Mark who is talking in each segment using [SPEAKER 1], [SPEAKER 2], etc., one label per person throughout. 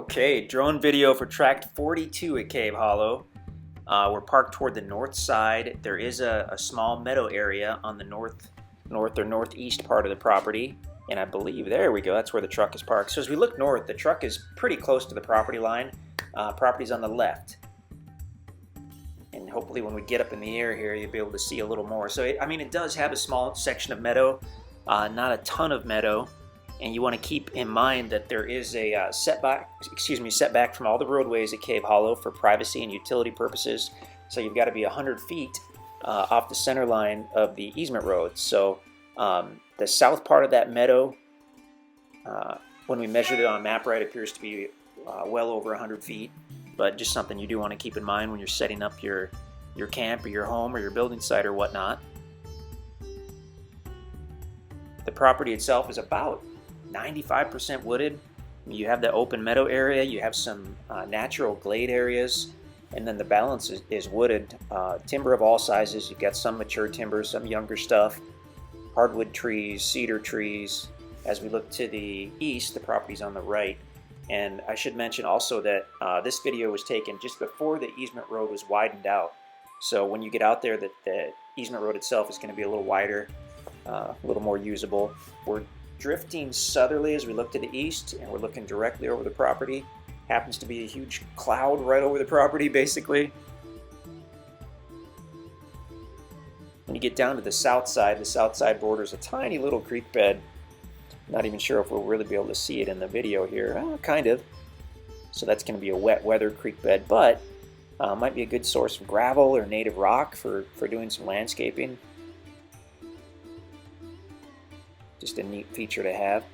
[SPEAKER 1] Okay, drone video for tract 42 at Cave Hollow. We're parked toward the north side. There is a small meadow area on the north or northeast part of the property. And I believe, there we go, that's where the truck is parked. So as we look north, the truck is pretty close to the property line. Property's on the left. And hopefully when we get up in the air here, you'll be able to see a little more. So, it does have a small section of meadow, not a ton of meadow. And you want to keep in mind that there is a setback from all the roadways at Cave Hollow for privacy and utility purposes. So you've got to be 100 feet off the center line of the easement road. So the south part of that meadow, when we measured it on a map right, appears to be well over 100 feet. But just something you do want to keep in mind when you're setting up your camp or your home or your building site or whatnot. The property itself is about 95% wooded. You have the open meadow area, you have some natural glade areas, and then the balance is wooded. Timber of all sizes. You've got some mature timber, some younger stuff, hardwood trees, cedar trees. As we look to the east, the property's on the right. And I should mention also that this video was taken just before the easement road was widened out. So when you get out there, the easement road itself is going to be a little wider, a little more usable. We're drifting southerly as we look to the east, and we're looking directly over the property. Happens to be a huge cloud right over the property, basically. When you get down to the south side borders a tiny little creek bed. Not even sure if we'll really be able to see it in the video here. Kind of. So that's going to be a wet weather creek bed, but might be a good source of gravel or native rock for doing some landscaping. Just a neat feature to have.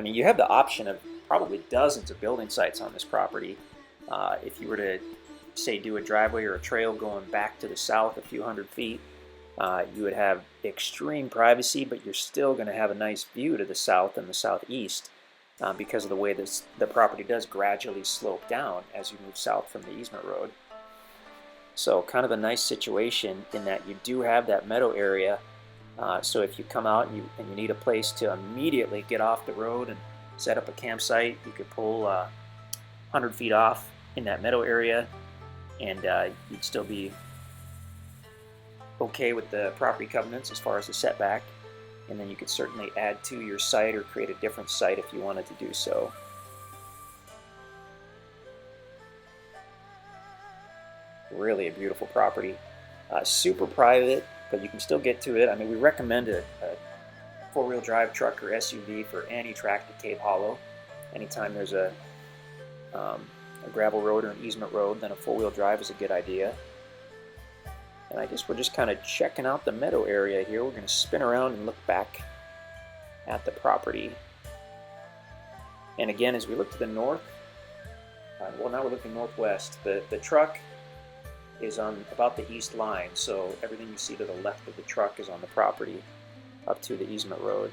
[SPEAKER 1] You have the option of probably dozens of building sites on this property. If you were to, say, do a driveway or a trail going back to the south a few hundred feet, you would have extreme privacy, but you're still going to have a nice view to the south and the southeast because of the way the property does gradually slope down as you move south from the easement road. So kind of a nice situation in that you do have that meadow area. So if you come out and you need a place to immediately get off the road and set up a campsite, you could pull 100 feet off in that meadow area, and you'd still be okay with the property covenants as far as the setback. And then you could certainly add to your site or create a different site if you wanted to do so. Really a beautiful property. Super private, but you can still get to it. We recommend a four-wheel drive truck or SUV for any tract at Cave Hollow. Anytime there's a gravel road or an easement road, then a four-wheel drive is a good idea. And I guess we're just kind of checking out the meadow area here. We're going to spin around and look back at the property. And again, as we look to the north, well, now we're looking northwest. The truck is on about the east line, so everything you see to the left of the truck is on the property up to the easement road.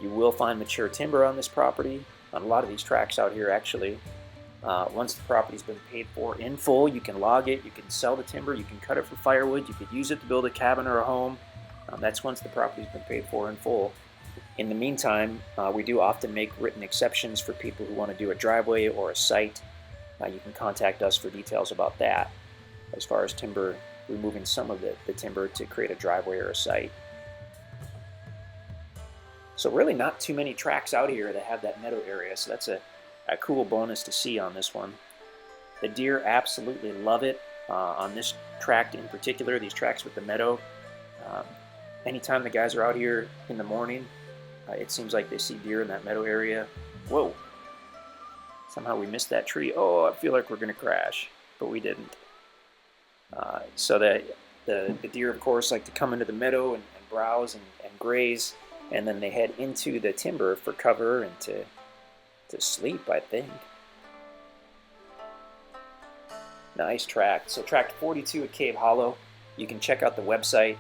[SPEAKER 1] You will find mature timber on this property, on a lot of these tracts out here actually. Once the property's been paid for in full, you can log it, you can sell the timber, you can cut it for firewood, you could use it to build a cabin or a home. That's once the property's been paid for in full. In the meantime, we do often make written exceptions for people who want to do a driveway or a site. You can contact us for details about that, as far as timber, removing some of the timber to create a driveway or a site. So really not too many tracts out here that have that meadow area, so that's a cool bonus to see on this one. The deer absolutely love it on this tract in particular, these tracts with the meadow. Anytime the guys are out here in the morning, it seems like they see deer in that meadow area. Whoa! Somehow we missed that tree. Oh, I feel like we're going to crash, but we didn't. So the deer, of course, like to come into the meadow and browse and graze, and then they head into the timber for cover and to sleep, I think. Nice tract. So tract 42 at Cave Hollow. You can check out the website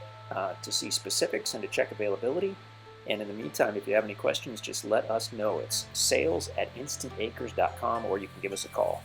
[SPEAKER 1] to see specifics and to check availability. And in the meantime, if you have any questions, just let us know. It's sales@instantacres.com, or you can give us a call.